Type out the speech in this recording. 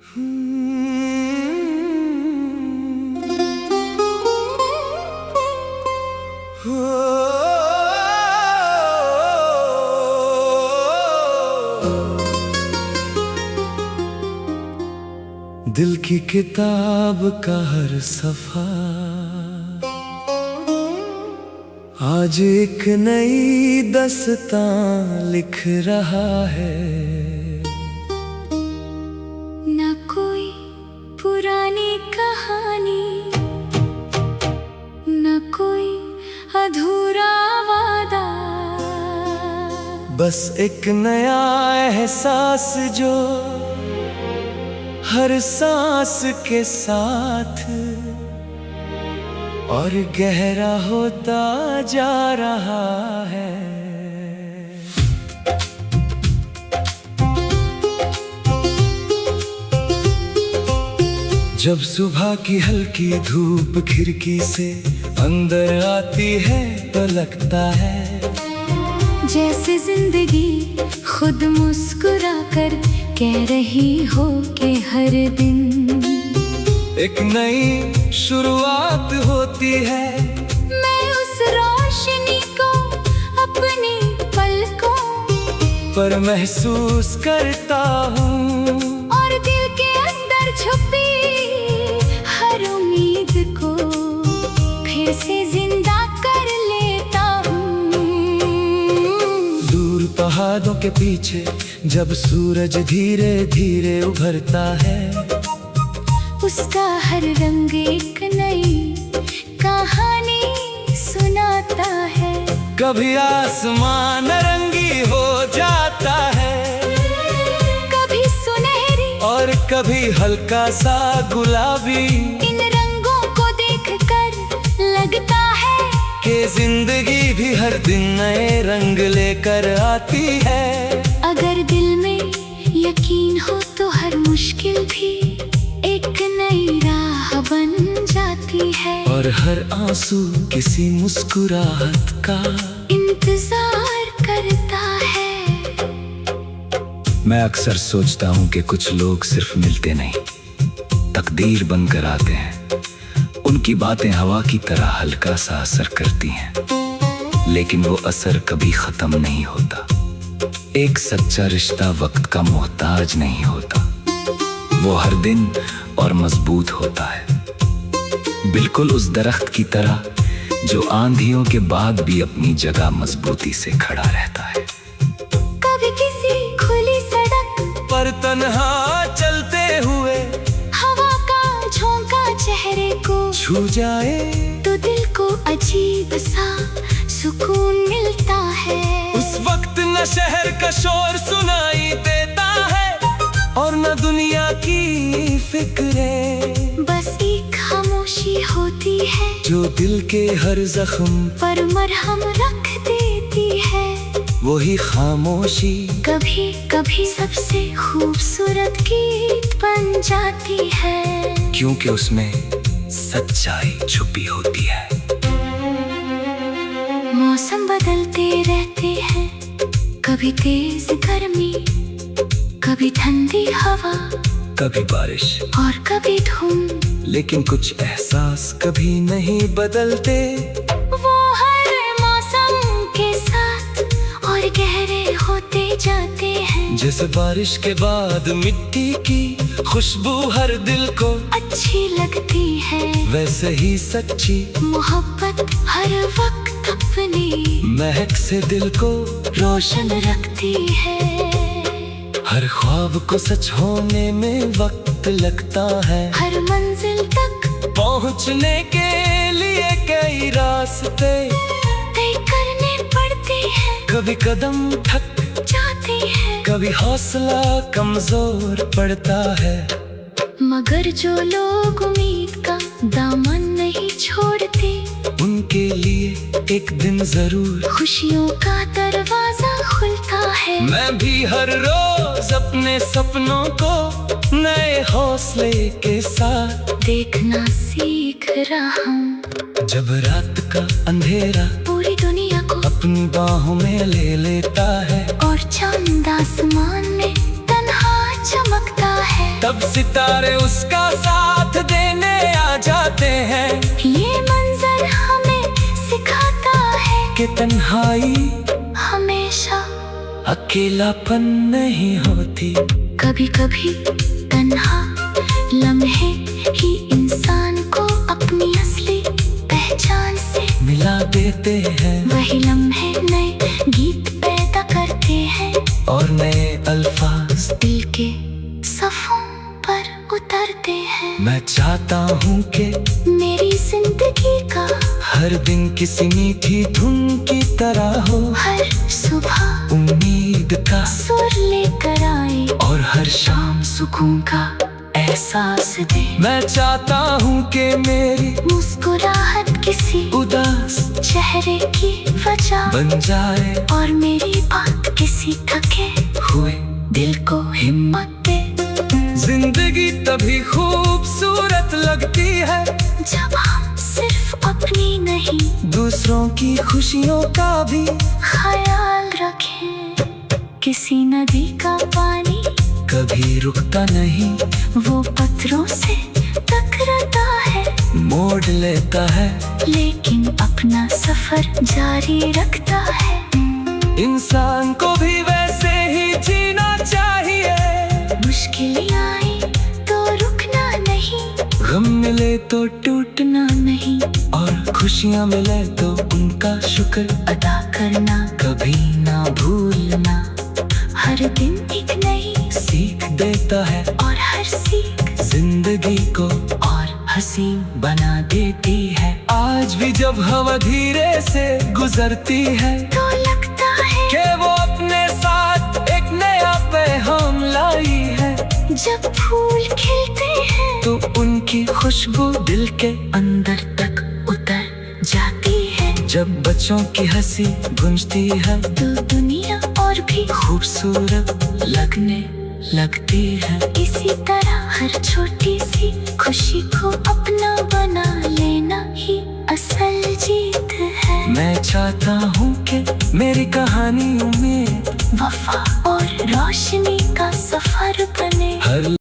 दिल की किताब का हर सफा आज एक नई दस्तां लिख रहा है। न कोई पुरानी कहानी, न कोई अधूरा वादा, बस एक नया एहसास जो हर सांस के साथ और गहरा होता जा रहा है। जब सुबह की हल्की धूप खिड़की से अंदर आती है तो लगता है जैसे जिंदगी खुद मुस्कुरा कर कह रही हो कि हर दिन एक नई शुरुआत होती है। मैं उस रोशनी को अपनी पलकों पर महसूस करता हूँ और दिल के अंदर छुपी हर उम्मीद को फिर से जिंदा कर लेता हूँ। दूर पहाड़ों के पीछे जब सूरज धीरे धीरे उभरता है, उसका हर रंग एक नई कहानी सुनाता है। कभी आसमान रंगी हो जाता है, कभी सुनहरी और कभी हल्का सा गुलाबी। इन रंगों को देखकर लगता है कि जिंदगी भी हर दिन नए रंग लेकर आती है। अगर दिल में यकीन हो तो हर मुश्किल भी एक नई राह बन जाती है और हर आंसू किसी मुस्कुराहट का इंतजार करता है। मैं अक्सर सोचता हूँ कि कुछ लोग सिर्फ मिलते नहीं, तकदीर बनकर आते हैं। उनकी बातें हवा की तरह हल्का सा असर करती हैं, लेकिन वो असर कभी खत्म नहीं होता। एक सच्चा रिश्ता वक्त का मोहताज नहीं होता, वो हर दिन और मजबूत होता है, बिल्कुल उस दरख्त की तरह जो आंधियों के बाद भी अपनी जगह मजबूती से खड़ा रहता है। कभी किसी खुली सड़क पर तन्हा चलते हुए हवा का झोंका चेहरे को छू जाए तो दिल को अजीब सा सुकून मिलता है। उस वक्त न शहर का शोर सुनाई देता है और न दुनिया की फिक्रें, बस एक खामोशी होती है जो दिल के हर जख्म पर मरहम रख देती है। वही खामोशी कभी कभी सबसे खूबसूरत गीत बन जाती है, क्योंकि उसमें सच्चाई छुपी होती है। मौसम बदलते रहते हैं, कभी तेज गर्मी, कभी ठंडी हवा, कभी बारिश और कभी धूप, लेकिन कुछ एहसास कभी नहीं बदलते। वो हर मौसम के साथ और गहरे होते जाते हैं। जैसे बारिश के बाद मिट्टी की खुशबू हर दिल को अच्छी लगती है, वैसे ही सच्ची मोहब्बत हर वक्त अपनी महक से दिल को रोशन रखती है। हर ख्वाब को सच होने में वक्त लगता है, हर मंजिल तक पहुंचने के लिए कई रास्ते तय करने पड़ते हैं। कभी कदम थक जाते हैं, कभी हौसला कमजोर पड़ता है, मगर जो लोग उम्मीद का दामन नहीं छोड़ते उनके लिए एक दिन जरूर खुशियों का दरवाजा खुलता है। मैं भी हर रोज अपने सपनों को नए हौसले के साथ देखना सीख रहा हूँ। जब रात का अंधेरा पूरी दुनिया को अपनी बाहों में ले लेता है और चांद आसमान में तन्हा चमकता है। तब सितारे उसका साथ देने आ जाते हैं। ये मंजर हमें सिखाता है कि तन्हाई हमेशा अकेलापन नहीं होती। कभी कभी तन्हा लम्हे ही इंसान को अपनी असली पहचान से मिला देते हैं। वही लम्हे नए गीत पैदा करते हैं और नए अल्फाज दिल के सफों पर उतरते हैं। मैं चाहता हूँ कि मेरी जिंदगी का हर दिन किसी मीठी धुन की तरह हो। हर सुबह उम्मीद का सुर लेकर आए और हर शाम सुकून का एहसास दे। मैं चाहता हूँ कि मेरी मुस्कुराहट किसी उदास चेहरे की वजह बन जाए और मेरी बात किसी थके हुए दिल को हिम्मत दे। जिंदगी तभी खूबसूरत लगती है जब हम सिर्फ अपनी नहीं दूसरों की खुशियों का भी ख्याल रखें। किसी नदी का पानी कभी रुकता नहीं, वो पत्थरों से टकराता है, मोड़ लेता है, लेकिन अपना सफर जारी रखता है। इंसान को भी वैसे ही जीना चाहिए। मुश्किलें आए तो रुकना नहीं, गम मिले तो टूटना नहीं, और खुशियाँ मिले तो उनका शुक्र अदा करना कभी ना भूलना। हर दिन एक नई सीख देता है और हर सीख जिंदगी को और हसीन बना देती है। आज भी जब हवा धीरे से गुजरती है तो लगता है कि वो अपने साथ एक नया पैगाम लाई है। जब फूल खिलते हैं तो उनकी खुशबू दिल के अंदर तक उतर जाती है। जब बच्चों की हंसी गूंजती है तो दुनिया और भी खूबसूरत लगने लगती है। इसी तरह हर छोटी सी खुशी को अपना बना लेना ही असल जीत है। मैं चाहता हूँ कि मेरी कहानी में वफा और रोशनी का सफर बने। हर